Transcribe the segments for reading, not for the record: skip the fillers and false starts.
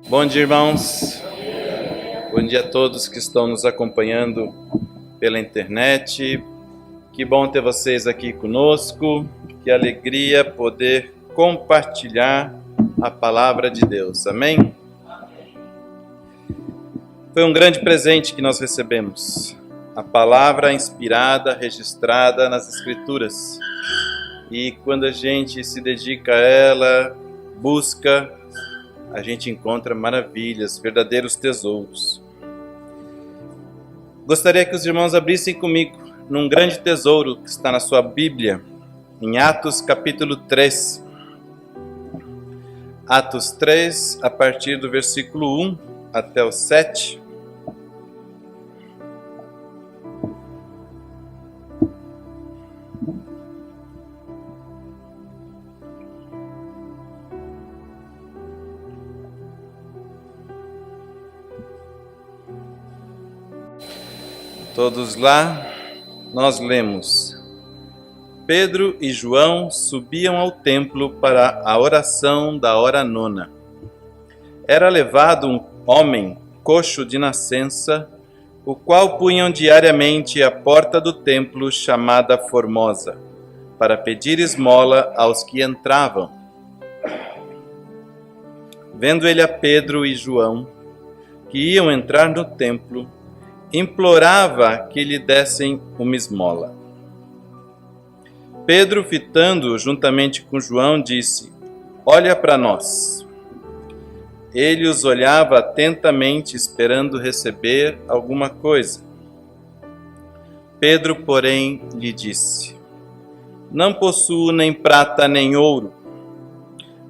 Bom dia, irmãos. Bom dia a todos que estão nos acompanhando pela internet. Que bom ter vocês aqui conosco. Que alegria poder compartilhar a palavra de Deus. Amém? Foi um grande presente que nós recebemos. A palavra inspirada, registrada nas Escrituras. E quando a gente se dedica a ela, busca, a gente encontra maravilhas, verdadeiros tesouros. Gostaria que os irmãos abrissem comigo num grande tesouro que está na sua Bíblia, em Atos capítulo 3. Atos 3, a partir do versículo 1 até o 7. Todos lá, nós lemos: Pedro e João subiam ao templo para a oração da hora nona. Era levado um homem coxo de nascença, o qual punham diariamente à porta do templo chamada Formosa, para pedir esmola aos que entravam. Vendo ele a Pedro e João, que iam entrar no templo, implorava que lhe dessem uma esmola. Pedro, fitando-o juntamente com João, disse: Olha para nós. Ele os olhava atentamente, esperando receber alguma coisa. Pedro, porém, lhe disse: Não possuo nem prata nem ouro,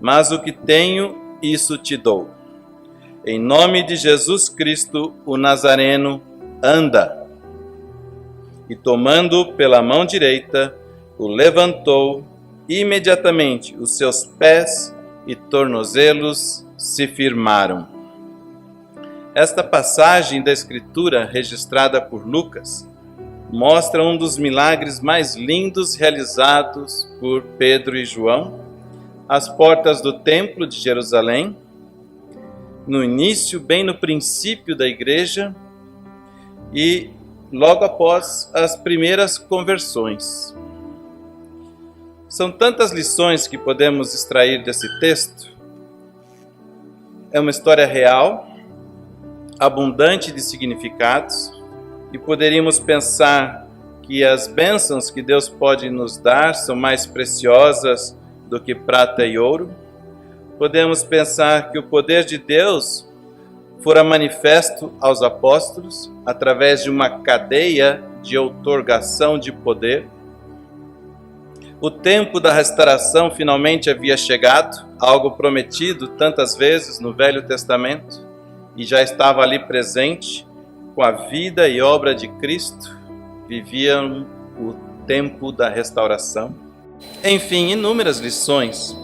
mas o que tenho, isso te dou. Em nome de Jesus Cristo, o Nazareno, anda. E tomando-o pela mão direita, o levantou, e imediatamente os seus pés e tornozelos se firmaram. Esta passagem da Escritura, registrada por Lucas, mostra um dos milagres mais lindos realizados por Pedro e João, às portas do Templo de Jerusalém, no início, bem no princípio da igreja, e logo após as primeiras conversões. São tantas lições que podemos extrair desse texto. É uma história real, abundante de significados, e poderíamos pensar que as bênçãos que Deus pode nos dar são mais preciosas do que prata e ouro. Podemos pensar que o poder de Deus fora manifesto aos apóstolos através de uma cadeia de outorgação de poder. O tempo da restauração finalmente havia chegado, algo prometido tantas vezes no Velho Testamento, e já estava ali presente com a vida e obra de Cristo. Viviam o tempo da restauração. Enfim, inúmeras lições.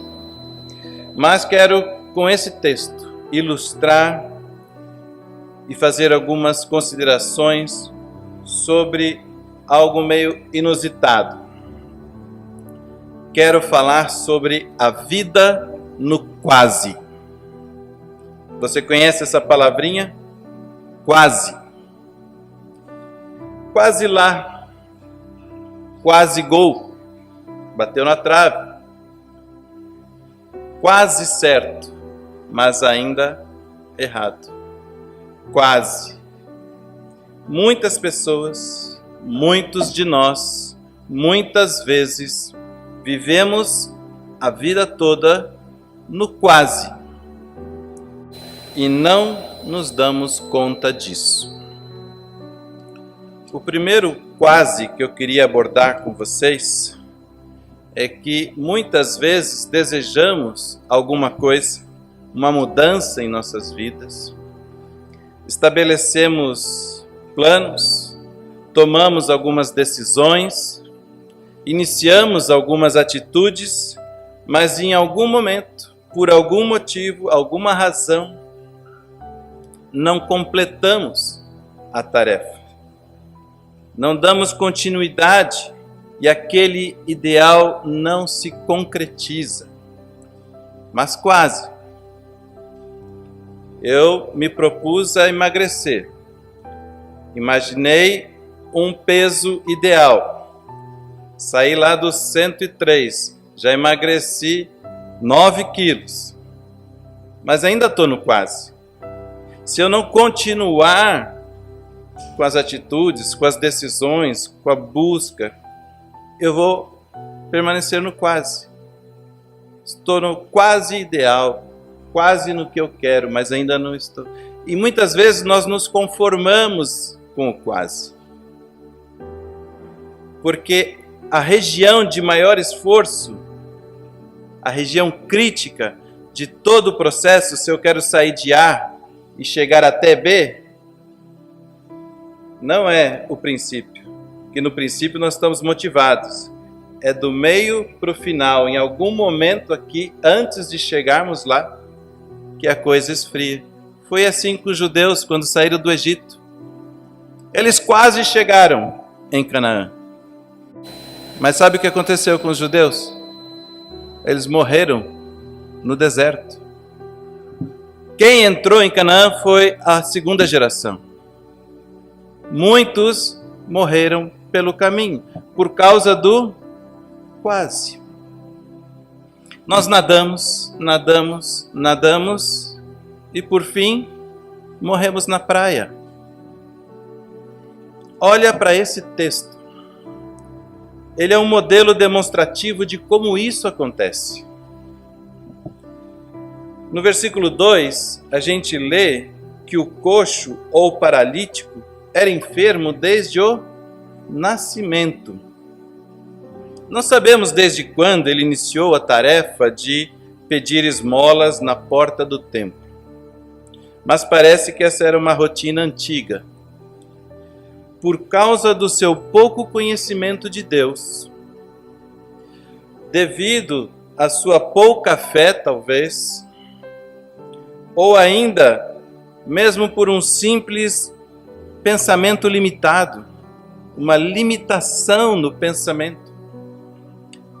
Mas quero, com esse texto, ilustrar e fazer algumas considerações sobre algo meio inusitado. Quero falar sobre a vida no quase. Você conhece essa palavrinha? Quase. Quase lá. Quase gol. Bateu na trave. Quase certo, mas ainda errado. Quase. Muitas pessoas, muitos de nós, muitas vezes, vivemos a vida toda no quase. E não nos damos conta disso. O primeiro quase que eu queria abordar com vocês é que muitas vezes desejamos alguma coisa, uma mudança em nossas vidas. Estabelecemos planos, tomamos algumas decisões, iniciamos algumas atitudes, mas em algum momento, por algum motivo, alguma razão, não completamos a tarefa. Não damos continuidade e aquele ideal não se concretiza. Mas quase. eu me propus a emagrecer. Imaginei um peso ideal. Saí lá dos 103, já emagreci 9 quilos. Mas ainda estou no quase. Se eu não continuar com as atitudes, com as decisões, com a busca, eu vou permanecer no quase. Estou no quase ideal, quase no que eu quero, mas ainda não estou. E muitas vezes nós nos conformamos com o quase. Porque a região de maior esforço, a região crítica de todo o processo, se eu quero sair de A e chegar até B, não é o princípio. Porque no princípio nós estamos motivados. É do meio para o final, em algum momento aqui, antes de chegarmos lá, que a coisa esfria. Foi assim com os judeus quando saíram do Egito. Eles quase chegaram em Canaã. Mas sabe o que aconteceu com os judeus? Eles morreram no deserto. Quem entrou em Canaã foi a segunda geração. Muitos morreram pelo caminho, por causa do quase. Nós nadamos e por fim morremos na praia. Olha para esse texto. Ele é um modelo demonstrativo de como isso acontece. No versículo 2, a gente lê que o coxo ou paralítico era enfermo desde o nascimento. Não sabemos desde quando ele iniciou a tarefa de pedir esmolas na porta do templo. Mas parece que essa era uma rotina antiga. Por causa do seu pouco conhecimento de Deus, devido à sua pouca fé, talvez, ou ainda, mesmo por um simples pensamento limitado, uma limitação no pensamento,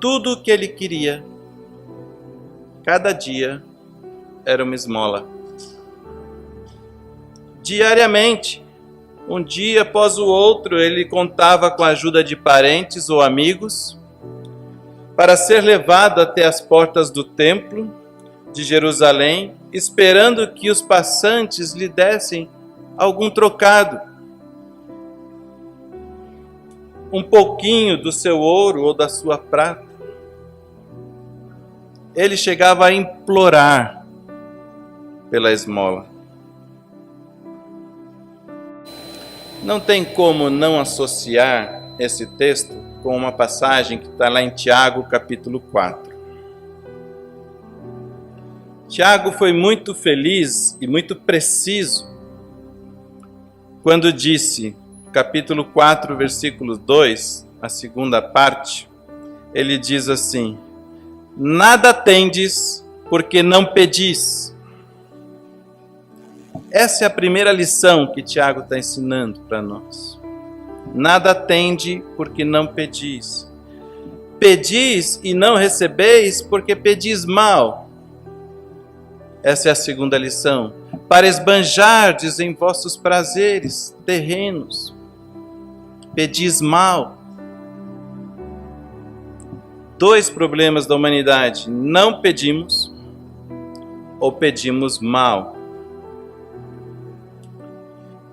tudo o que ele queria, cada dia, era uma esmola. Diariamente, um dia após o outro, ele contava com a ajuda de parentes ou amigos para ser levado até as portas do templo de Jerusalém, esperando que os passantes lhe dessem algum trocado. Um pouquinho do seu ouro ou da sua prata. Ele chegava a implorar pela esmola. Não tem como não associar esse texto com uma passagem que está lá em Tiago, capítulo 4. Tiago foi muito feliz e muito preciso quando disse, capítulo 4, versículo 2, a segunda parte, ele diz assim: nada tendes porque não pedis. Essa é a primeira lição que Tiago está ensinando para nós. Nada tende porque não pedis. Pedis e não recebeis porque pedis mal. Essa é a segunda lição. Para esbanjardes em vossos prazeres terrenos. Pedis mal. 2 problemas da humanidade. Não pedimos ou pedimos mal.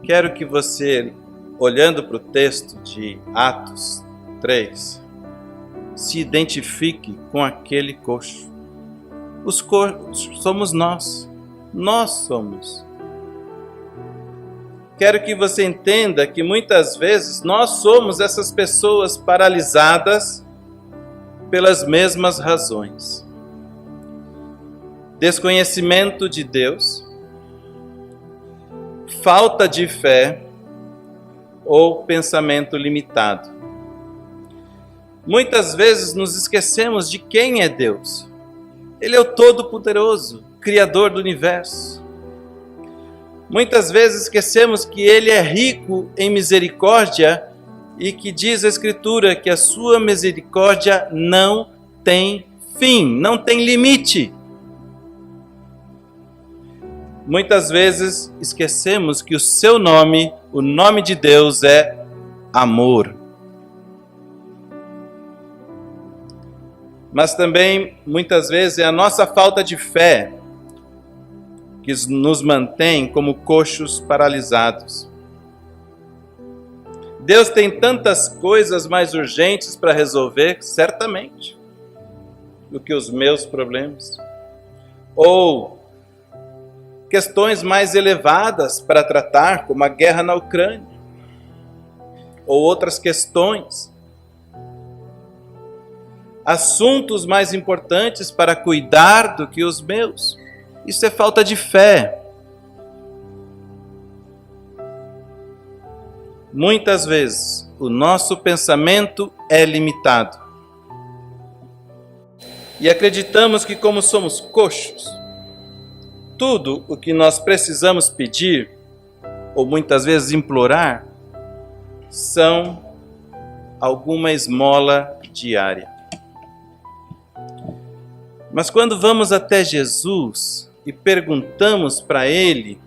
Quero que você, olhando para o texto de Atos 3, se identifique com aquele coxo. Os coxos somos nós. Nós somos. Quero que você entenda que muitas vezes nós somos essas pessoas paralisadas pelas mesmas razões. Desconhecimento de Deus, falta de fé ou pensamento limitado. Muitas vezes nos esquecemos de quem é Deus. Ele é o Todo-Poderoso, Criador do Universo. Muitas vezes esquecemos que Ele é rico em misericórdia e que diz a Escritura que a sua misericórdia não tem fim, não tem limite. muitas vezes esquecemos que o seu nome, o nome de Deus é amor. Mas também, muitas vezes, é a nossa falta de fé que nos mantém como coxos paralisados. Deus tem tantas coisas mais urgentes para resolver, certamente, do que os meus problemas. Ou questões mais elevadas para tratar, como a guerra na Ucrânia. Ou outras questões. Assuntos mais importantes para cuidar do que os meus. Isso é falta de fé. Muitas vezes, o nosso pensamento é limitado. E acreditamos que, como somos coxos, tudo o que nós precisamos pedir, ou muitas vezes implorar, são alguma esmola diária. Mas quando vamos até Jesus e perguntamos para Ele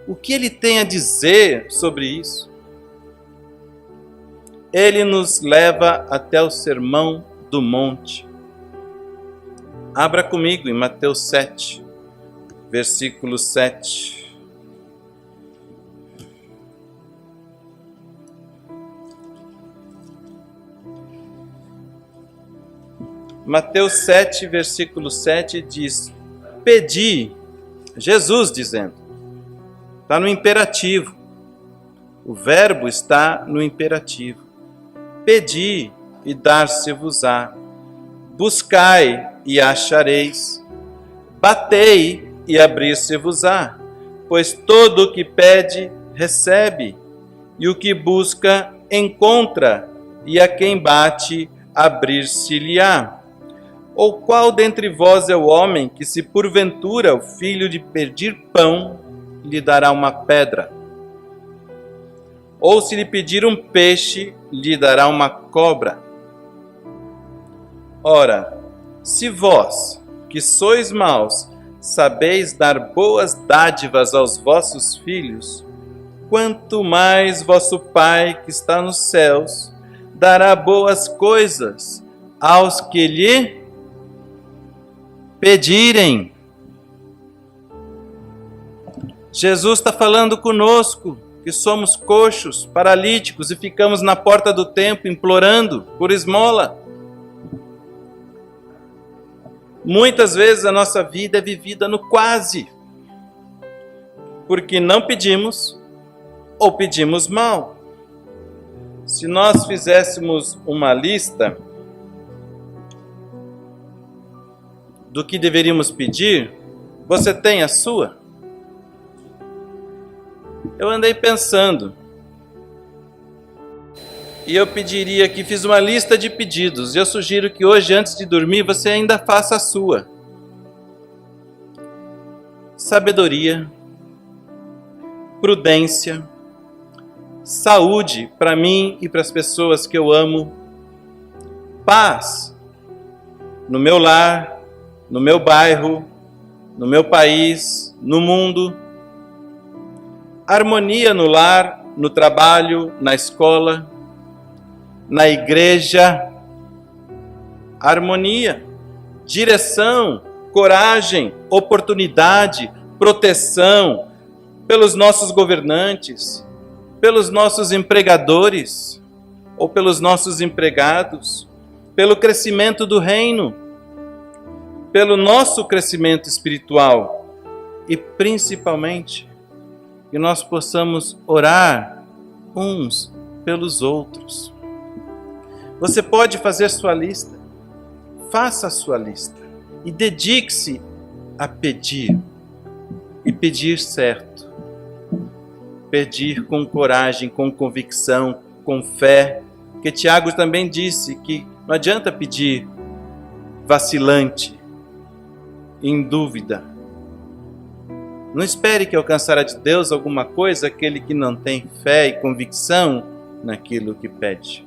o que Ele tem a dizer sobre isso, Ele nos leva até o Sermão do Monte. Abra comigo em Mateus 7, versículo 7. Mateus 7, versículo 7 diz: pedi, Jesus dizendo, está no imperativo, o verbo está no imperativo. Pedi e dar-se-vos-á, buscai e achareis, batei e abrir-se-vos-á, pois todo o que pede, recebe, e o que busca, encontra, e a quem bate, abrir-se-lhe-á. Ou qual dentre vós é o homem que, se porventura o filho lhe pedir pão, lhe dará uma pedra? Ou se lhe pedir um peixe, lhe dará uma cobra? Ora, se vós, que sois maus, sabeis dar boas dádivas aos vossos filhos, quanto mais vosso Pai que está nos céus dará boas coisas aos que lhe pedirem. Jesus está falando conosco, que somos coxos, paralíticos e ficamos na porta do templo implorando por esmola. Muitas vezes a nossa vida é vivida no quase, porque não pedimos ou pedimos mal. Se nós fizéssemos uma lista do que deveríamos pedir, você tem a sua? Eu andei pensando e eu pediria que fiz uma lista de pedidos. Eu sugiro que hoje, antes de dormir, você ainda faça a sua. Sabedoria, prudência, saúde para mim e para as pessoas que eu amo, paz no meu lar, no meu bairro, no meu país, no mundo, harmonia no lar, no trabalho, na escola, na igreja, harmonia, direção, coragem, oportunidade, proteção pelos nossos governantes, pelos nossos empregadores ou pelos nossos empregados, pelo crescimento do reino, pelo nosso crescimento espiritual e principalmente que nós possamos orar uns pelos outros. Você pode fazer sua lista, faça a sua lista e dedique-se a pedir e pedir certo. Pedir com coragem, com convicção, com fé, porque Tiago também disse que não adianta pedir vacilante, em dúvida. Não espere que alcançará de Deus alguma coisa aquele que não tem fé e convicção naquilo que pede.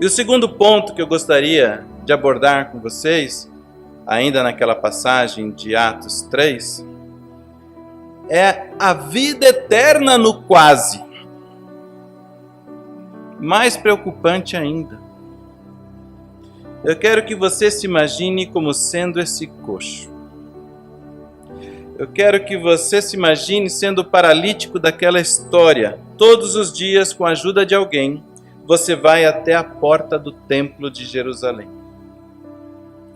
E o segundo ponto que eu gostaria de abordar com vocês, ainda naquela passagem de Atos 3, é a vida eterna no quase. Mais preocupante ainda. Eu quero que você se imagine como sendo esse coxo. Eu quero que você se imagine sendo o paralítico daquela história. Todos os dias, com a ajuda de alguém, você vai até a porta do templo de Jerusalém.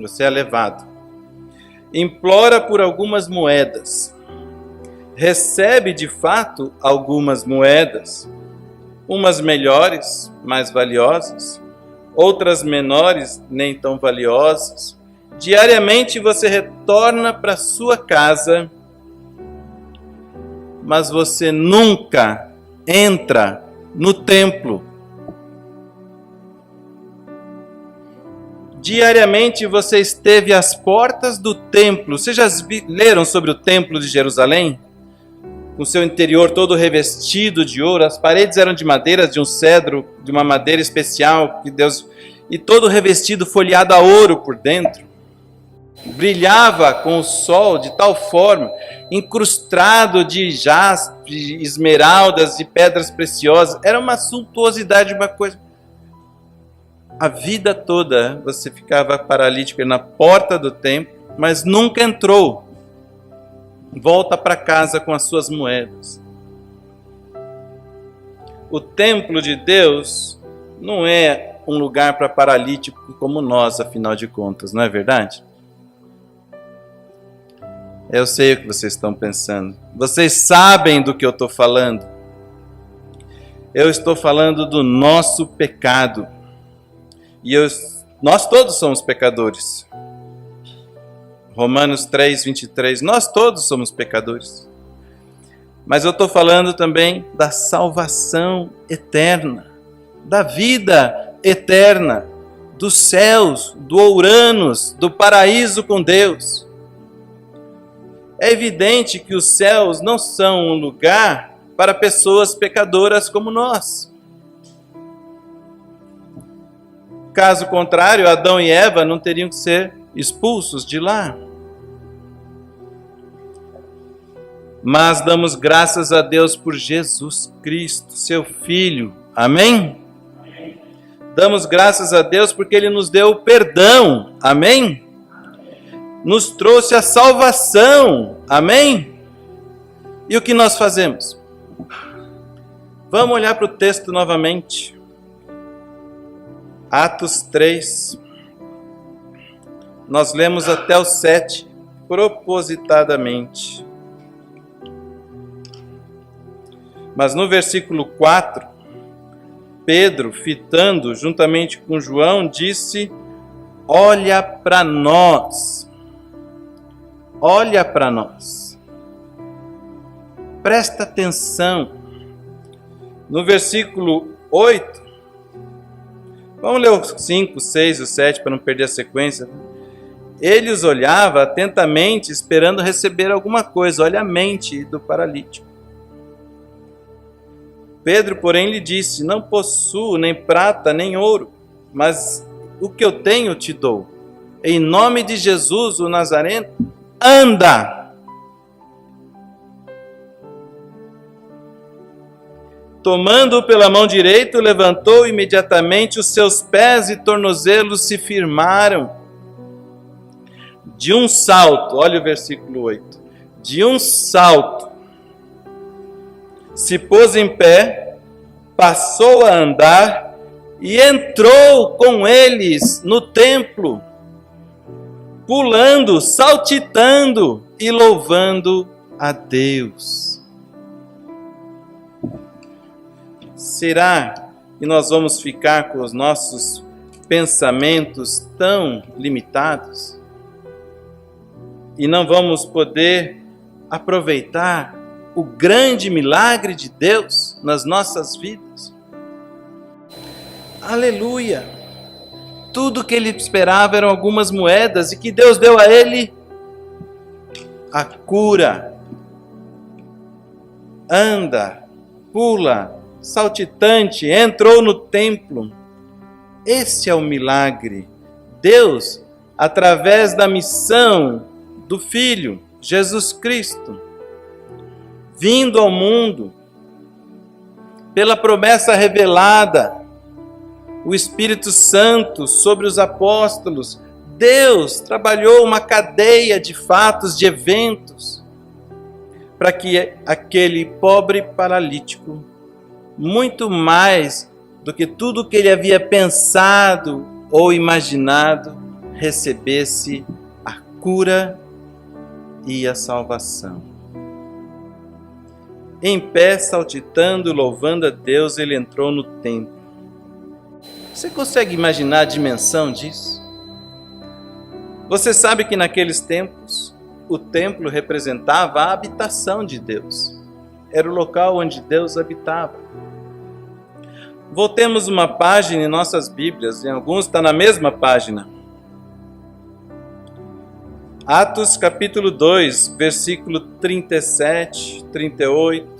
Você é levado. Implora por algumas moedas. Recebe de fato algumas moedas. Umas melhores, mais valiosas. Outras menores, nem tão valiosas. Diariamente você retorna para sua casa, mas você nunca entra no templo. Diariamente você esteve às portas do templo. Vocês já leram sobre o templo de Jerusalém? Com seu interior todo revestido de ouro, as paredes eram de madeira, de um cedro, de uma madeira especial que Deus, e todo revestido, folheado a ouro por dentro. Brilhava com o sol de tal forma, incrustado de jaspe, esmeraldas e pedras preciosas. Era uma suntuosidade, uma coisa. A vida toda você ficava paralítico na porta do templo, mas nunca entrou. Volta para casa com as suas moedas. O templo de Deus não é um lugar para paralítico como nós, afinal de contas, não é verdade? Eu sei o que vocês estão pensando. Vocês sabem do que eu estou falando. Eu estou falando do nosso pecado. E nós todos somos pecadores. Romanos 3, 23. Nós todos somos pecadores. Mas eu estou falando também da salvação eterna, da vida eterna, dos céus, do Ouranos, do paraíso com Deus. É evidente que os céus não são um lugar para pessoas pecadoras como nós. Caso contrário, Adão e Eva não teriam que ser expulsos de lá. Mas damos graças a Deus por Jesus Cristo, seu Filho. Amém? Amém. Damos graças a Deus porque Ele nos deu o perdão. Amém? Nos trouxe a salvação. Amém? E o que nós fazemos? Vamos olhar para o texto novamente. Atos 3. Nós lemos até o 7, propositadamente. Mas no versículo 4, Pedro, fitando juntamente com João, disse: olha para nós. Olha para nós. Presta atenção. No versículo 8, vamos ler o 5, 6 e o 7 para não perder a sequência. Ele os olhava atentamente, esperando receber alguma coisa. Olha a mente do paralítico. Pedro, porém, lhe disse: não possuo nem prata nem ouro, mas o que eu tenho te dou. Em nome de Jesus, o Nazareno, anda! Tomando-o pela mão direita, levantou imediatamente os seus pés e tornozelos se firmaram. De um salto, olha o versículo 8. De um salto, se pôs em pé, passou a andar e entrou com eles no templo, pulando, saltitando e louvando a Deus. Será que nós vamos ficar com os nossos pensamentos tão limitados e não vamos poder aproveitar o grande milagre de Deus nas nossas vidas? Aleluia! Tudo que ele esperava eram algumas moedas e que Deus deu a ele a cura. Anda, pula, saltitante, entrou no templo. Esse é o milagre. Deus através da missão do Filho, Jesus Cristo, vindo ao mundo, pela promessa revelada, o Espírito Santo sobre os apóstolos, Deus trabalhou uma cadeia de fatos, de eventos, para que aquele pobre paralítico, muito mais do que tudo que ele havia pensado ou imaginado, recebesse a cura e a salvação. Em pé, saltitando, louvando a Deus, ele entrou no templo. Você consegue imaginar a dimensão disso? Você sabe que naqueles tempos, o templo representava a habitação de Deus. Era o local onde Deus habitava. Voltemos uma página em nossas Bíblias, em alguns está na mesma página. Atos capítulo 2, versículo 37, 38.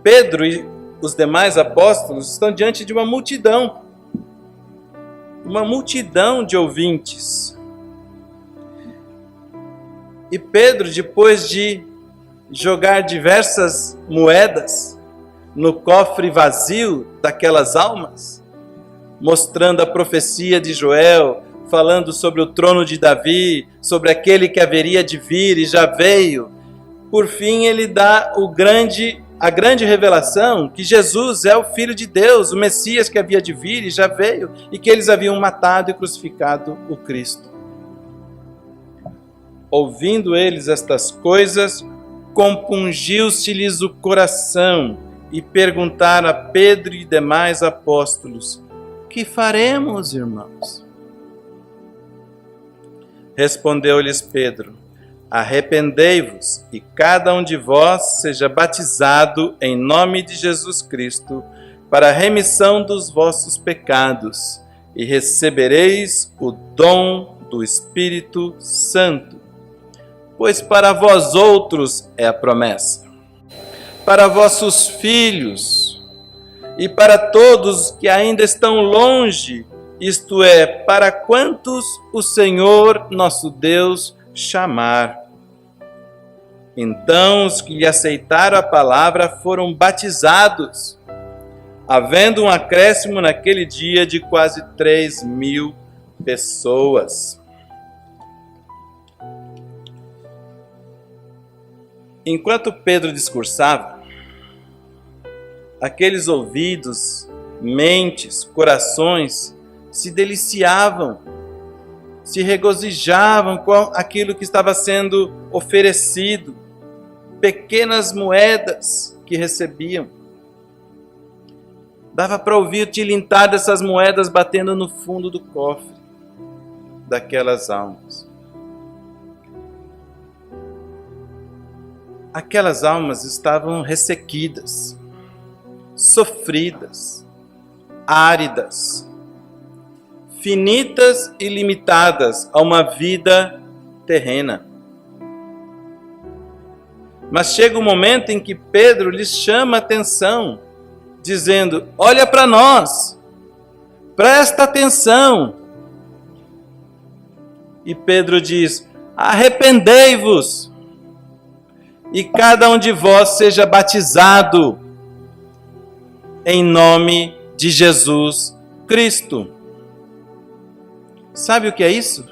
Pedro e os demais apóstolos estão diante de uma multidão de ouvintes. E Pedro, depois de jogar diversas moedas no cofre vazio daquelas almas, mostrando a profecia de Joel, falando sobre o trono de Davi, sobre aquele que haveria de vir e já veio, por fim ele dá a grande revelação que Jesus é o Filho de Deus, o Messias que havia de vir e já veio, e que eles haviam matado e crucificado o Cristo. Ouvindo eles estas coisas, compungiu-se-lhes o coração e perguntaram a Pedro e demais apóstolos: que faremos, irmãos? Respondeu-lhes Pedro: arrependei-vos e cada um de vós seja batizado em nome de Jesus Cristo para a remissão dos vossos pecados e recebereis o dom do Espírito Santo. Pois para vós outros é a promessa, para vossos filhos e para todos que ainda estão longe, isto é, para quantos o Senhor nosso Deus chamar. Então os que lhe aceitaram a palavra foram batizados, havendo um acréscimo naquele dia de quase 3.000 pessoas. Enquanto Pedro discursava, aqueles ouvidos, mentes, corações se deliciavam, se regozijavam com aquilo que estava sendo oferecido, pequenas moedas que recebiam. Dava para ouvir o tilintar dessas moedas batendo no fundo do cofre daquelas almas. Aquelas almas estavam ressequidas, sofridas, áridas, finitas e limitadas a uma vida terrena. Mas chega um momento em que Pedro lhes chama a atenção, dizendo: olha para nós, presta atenção. E Pedro diz: arrependei-vos e cada um de vós seja batizado em nome de Jesus Cristo. Sabe o que é isso?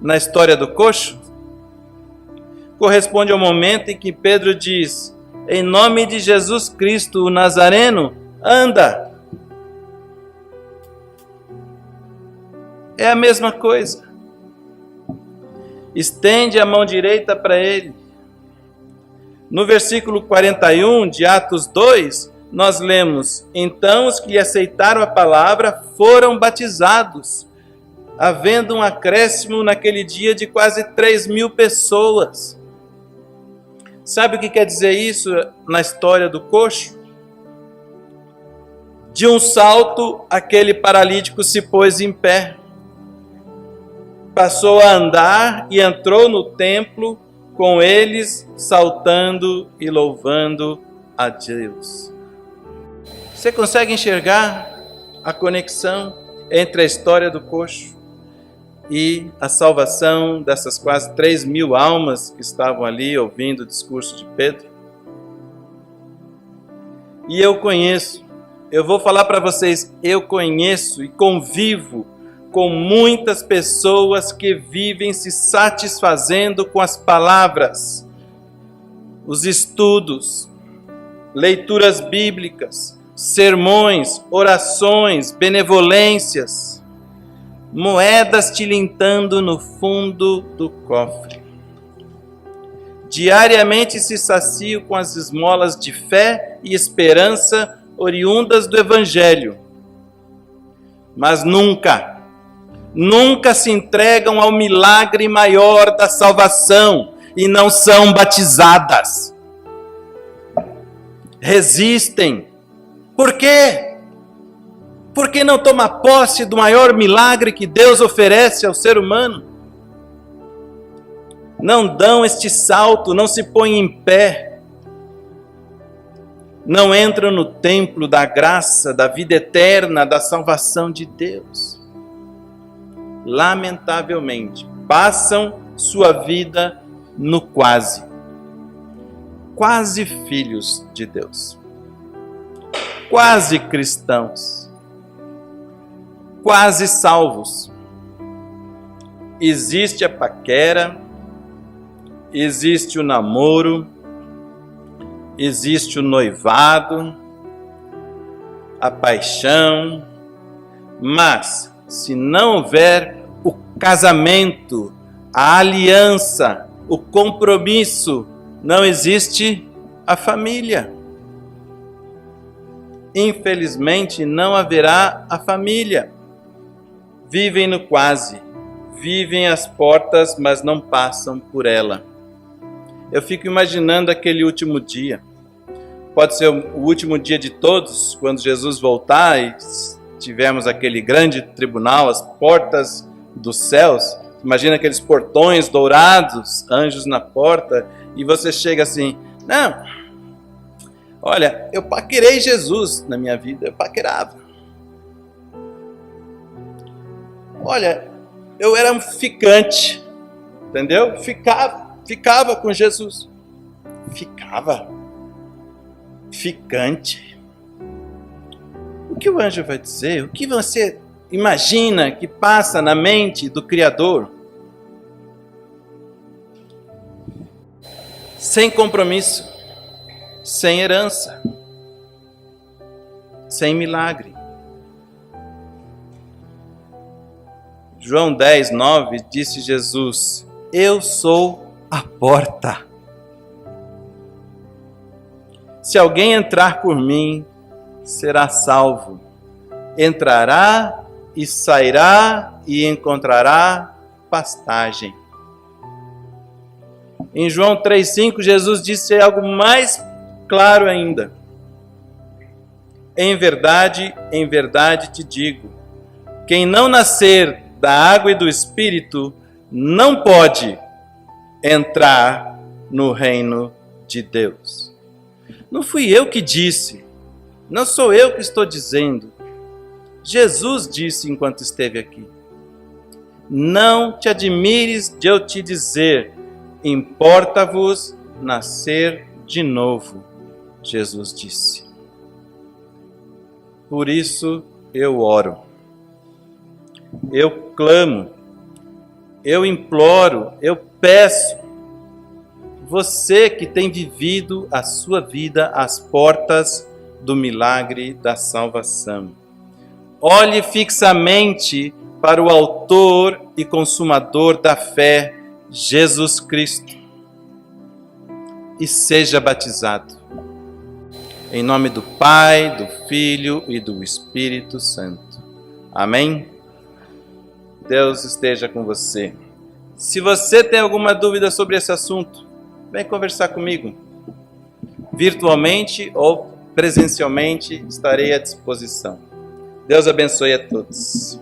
Na história do coxo, corresponde ao momento em que Pedro diz: em nome de Jesus Cristo, o Nazareno, anda. É a mesma coisa. Estende a mão direita para ele. No versículo 41 de Atos 2, nós lemos: então os que lhe aceitaram a palavra foram batizados, havendo um acréscimo naquele dia de quase 3.000 pessoas. Sabe o que quer dizer isso na história do coxo? De um salto, aquele paralítico se pôs em pé, passou a andar e entrou no templo com eles, saltando e louvando a Deus. Você consegue enxergar a conexão entre a história do coxo e a salvação dessas quase 3.000 almas que estavam ali ouvindo o discurso de Pedro. E eu vou falar para vocês, eu conheço e convivo com muitas pessoas que vivem se satisfazendo com as palavras, os estudos, leituras bíblicas, sermões, orações, benevolências, moedas tilintando no fundo do cofre. Diariamente se saciam com as esmolas de fé e esperança oriundas do Evangelho, mas nunca se entregam ao milagre maior da salvação e não são batizadas. Resistem. Por quê? Porque não toma posse do maior milagre que Deus oferece ao ser humano. Não dão este salto, não se põem em pé. Não entram no templo da graça, da vida eterna, da salvação de Deus. Lamentavelmente, passam sua vida no quase filhos de Deus, quase cristãos, quase salvos. Existe a paquera, existe o namoro, existe o noivado, a paixão, mas se não houver o casamento, a aliança, o compromisso, não existe a família. Infelizmente, não haverá a família. Vivem no quase, vivem às portas, mas não passam por ela. Eu fico imaginando aquele último dia. Pode ser o último dia de todos, quando Jesus voltar e tivermos aquele grande tribunal, as portas dos céus. Imagina aqueles portões dourados, anjos na porta, e você chega assim, não, olha, eu paquerei Jesus na minha vida, eu paquerava. Olha, eu era um ficante, entendeu? Ficava com Jesus. Ficante. O que o anjo vai dizer? O que você imagina que passa na mente do Criador? Sem compromisso, sem herança, sem milagre. João 10, 9, disse Jesus, eu sou a porta. Se alguém entrar por mim, será salvo. Entrará e sairá e encontrará pastagem. Em João 3,5, Jesus disse algo mais claro ainda. Em verdade te digo, quem não nascer da água e do Espírito não pode entrar no reino de Deus. Não fui eu que disse, não sou eu que estou dizendo. Jesus disse enquanto esteve aqui. Não te admires de eu te dizer, importa-vos nascer de novo, Jesus disse. Por isso eu oro, eu clamo, eu imploro, eu peço, você que tem vivido a sua vida às portas do milagre da salvação. Olhe fixamente para o autor e consumador da fé, Jesus Cristo, e seja batizado. Em nome do Pai, do Filho e do Espírito Santo. Amém? Deus esteja com você. Se você tem alguma dúvida sobre esse assunto, vem conversar comigo. Virtualmente ou presencialmente, estarei à disposição. Deus abençoe a todos.